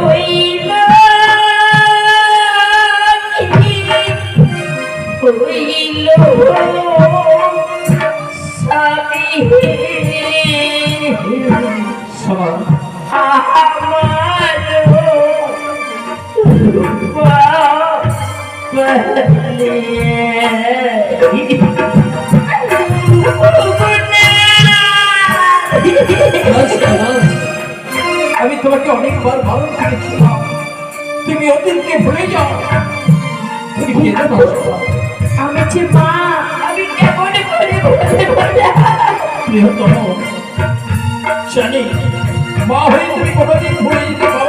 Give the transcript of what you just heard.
হইল হইল স্বামী আমার আমি তোমাকে অনেকবার ভালো করেছিলাম, তুমি অতীতকে ভুলে যাও। তুমি কেঁদে না। আমি যে মা, আমি কেমন করে বলতে পারি? প্রিয়তম জানি, মা হয়ে তুমি কোনোদিন ভুলে যেতে পারো